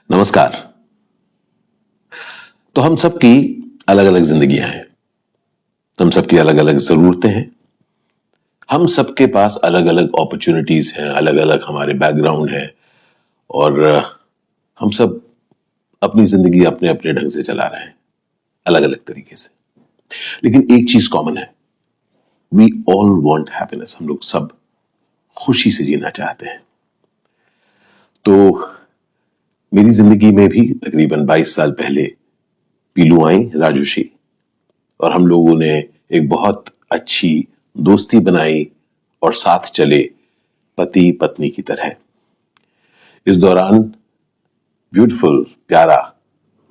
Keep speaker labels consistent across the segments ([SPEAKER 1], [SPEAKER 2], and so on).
[SPEAKER 1] नमस्कार। तो हम सबकी अलग अलग जिंदगियां हैं, हम सबकी अलग अलग जरूरतें हैं, हम सबके पास अलग अलग अपॉर्चुनिटीज हैं, अलग अलग हमारे बैकग्राउंड है और हम सब अपनी जिंदगी अपने अपने ढंग से चला रहे हैं, अलग अलग तरीके से। लेकिन एक चीज कॉमन है, वी ऑल वांट हैप्पीनेस। हम लोग सब खुशी से जीना चाहते हैं। तो मेरी जिंदगी में भी तकरीबन 22 साल पहले पीलू आई, राजुशी, और हम लोगों ने एक बहुत अच्छी दोस्ती बनाई और साथ चले पति पत्नी की तरह। इस दौरान ब्यूटीफुल प्यारा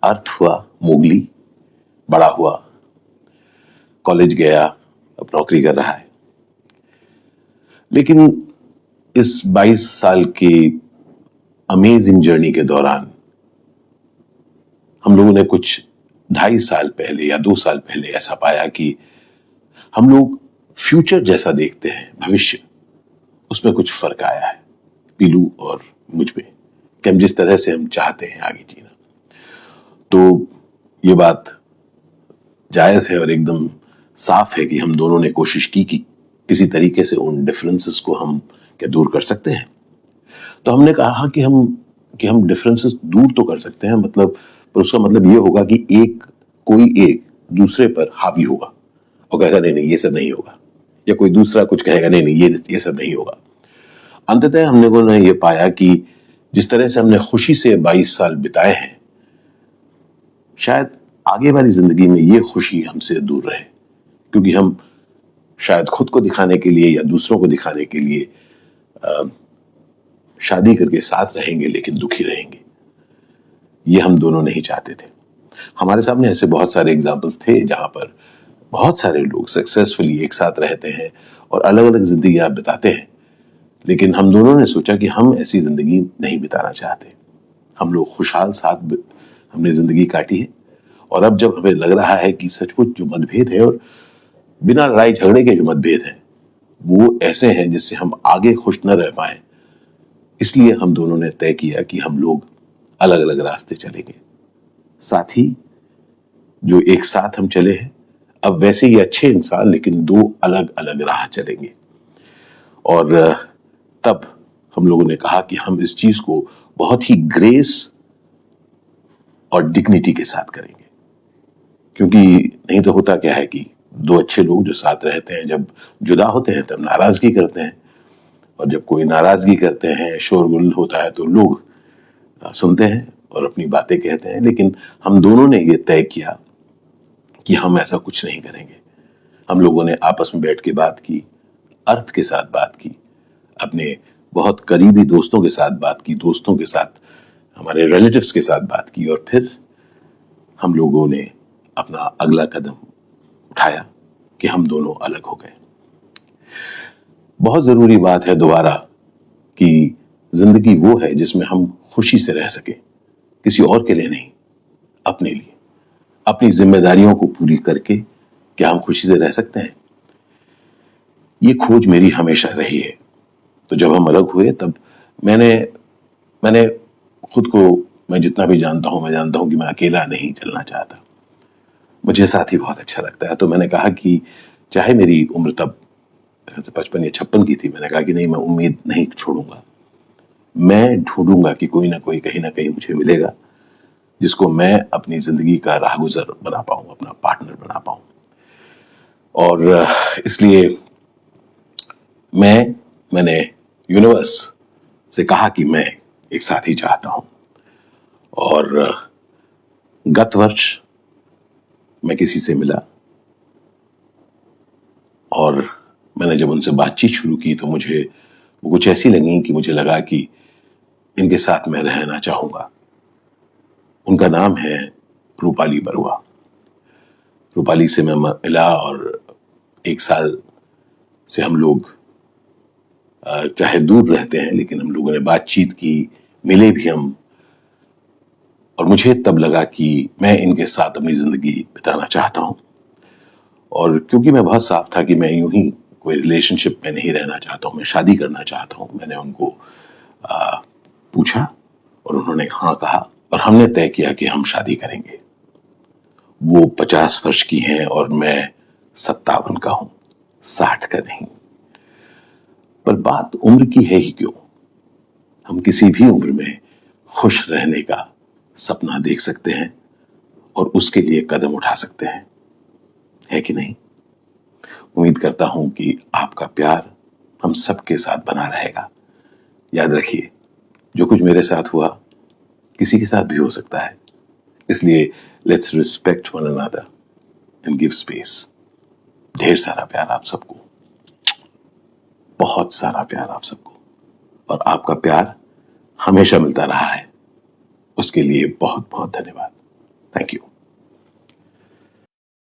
[SPEAKER 1] अर्थ हुआ, मोगली बड़ा हुआ, कॉलेज गया, अब नौकरी कर रहा है। लेकिन इस 22 साल की अमेजिंग जर्नी के दौरान हम लोगों ने कुछ 2.5 साल पहले या 2 साल पहले ऐसा पाया कि हम लोग फ्यूचर जैसा देखते हैं, भविष्य, उसमें कुछ फर्क आया है पीलू और मुझ में, कि हम जिस तरह से हम चाहते हैं आगे जीना। तो ये बात जायज है और एकदम साफ है कि हम दोनों ने कोशिश की कि किसी तरीके से उन डिफरेंसेस को हम क्या दूर कर सकते हैं। तो हमने कहा कि हम डिफरेंसेस दूर तो कर सकते हैं, मतलब, पर उसका मतलब ये होगा कि कोई एक दूसरे पर हावी होगा और कहेगा नहीं नहीं ये सब नहीं होगा, या कोई दूसरा कुछ कहेगा नहीं नहीं ये सब नहीं होगा। अंततः हमने को ये पाया कि जिस तरह से हमने खुशी से 22 साल बिताए हैं, शायद आगे वाली जिंदगी में ये खुशी हमसे दूर रहे, क्योंकि हम शायद खुद को दिखाने के लिए या दूसरों को दिखाने के लिए शादी करके साथ रहेंगे लेकिन दुखी रहेंगे। ये हम दोनों नहीं चाहते थे। हमारे सामने ऐसे बहुत सारे एग्जाम्पल्स थे जहां पर बहुत सारे लोग सक्सेसफुली एक साथ रहते हैं और अलग अलग जिंदगियां बिताते हैं, लेकिन हम दोनों ने सोचा कि हम ऐसी जिंदगी नहीं बिताना चाहते। हम लोग खुशहाल साथ हमने जिंदगी काटी है, और अब जब हमें लग रहा है कि सचमुच जो मतभेद है और बिना लड़ाई झगड़े के जो मतभेद हैं वो ऐसे हैं जिससे हम आगे खुश न रह पाए, इसलिए हम दोनों ने तय किया कि हम लोग अलग अलग रास्ते चलेंगे। साथ ही जो एक साथ हम चले हैं, अब वैसे ही अच्छे इंसान लेकिन दो अलग अलग राह चलेंगे। और तब हम लोगों ने कहा कि हम इस चीज को बहुत ही ग्रेस और डिग्निटी के साथ करेंगे, क्योंकि नहीं तो होता क्या है कि दो अच्छे लोग जो साथ रहते हैं जब जुदा होते हैं तब नाराजगी करते हैं, और जब कोई नाराजगी करते हैं, शोरगुल होता है, तो लोग सुनते हैं और अपनी बातें कहते हैं। लेकिन हम दोनों ने ये तय किया कि हम ऐसा कुछ नहीं करेंगे। हम लोगों ने आपस में बैठ के बात की, अर्थ के साथ बात की, अपने बहुत करीबी दोस्तों के साथ बात की, दोस्तों के साथ, हमारे रिलेटिव्स के साथ बात की, और फिर हम लोगों ने अपना अगला कदम उठाया कि हम दोनों अलग हो गए। बहुत जरूरी बात है दोबारा कि जिंदगी वो है जिसमें हम खुशी से रह सके, किसी और के लिए नहीं, अपने लिए, अपनी जिम्मेदारियों को पूरी करके क्या हम खुशी से रह सकते हैं? ये खोज मेरी हमेशा रही है। तो जब हम अलग हुए तब मैंने खुद को, मैं जितना भी जानता हूं, मैं जानता हूं कि मैं अकेला नहीं चलना चाहता, मुझे साथी बहुत अच्छा लगता है। तो मैंने कहा कि चाहे मेरी उम्र तब 55 या 56 की थी, मैंने कहा कि नहीं, मैं उम्मीद नहीं छोड़ूंगा, मैं ढूंढूंगा कि कोई ना कोई कहीं ना कहीं मुझे मिलेगा जिसको मैं अपनी जिंदगी का राहगुजर बना पाऊं, अपना पार्टनर बना पाऊं। और इसलिए मैंने यूनिवर्स से कहा कि मैं एक साथी चाहता हूं। और गत वर्ष मैं किसी से मिला और मैंने जब उनसे बातचीत शुरू की तो मुझे वो कुछ ऐसी लगी कि मुझे लगा कि इनके साथ मैं रहना चाहूंगा। उनका नाम है रूपाली बरुआ। रूपाली से मैं मिला और 1 साल से हम लोग चाहे दूर रहते हैं लेकिन हम लोगों ने बातचीत की, मिले भी हम, और मुझे तब लगा कि मैं इनके साथ अपनी जिंदगी बिताना चाहता हूं। और क्योंकि मैं बहुत साफ था कि मैं यूं ही कोई रिलेशनशिप में नहीं रहना चाहता हूं, मैं शादी करना चाहता हूं, मैंने उनको पूछा और उन्होंने हाँ कहा, और हमने तय किया कि हम शादी करेंगे। वो 50 वर्ष की हैं और मैं 57 का हूं, 60 का नहीं। पर बात उम्र की है ही क्यों, हम किसी भी उम्र में खुश रहने का सपना देख सकते हैं और उसके लिए कदम उठा सकते हैं, है कि नहीं? उम्मीद करता हूं कि आपका प्यार हम सबके साथ बना रहेगा। याद रखिए, जो कुछ मेरे साथ हुआ किसी के साथ भी हो सकता है, इसलिए let's respect one another and give space. ढेर सारा प्यार आप सबको, बहुत सारा प्यार आप सबको, और आपका प्यार हमेशा मिलता रहा है, उसके लिए बहुत बहुत धन्यवाद। Thank you.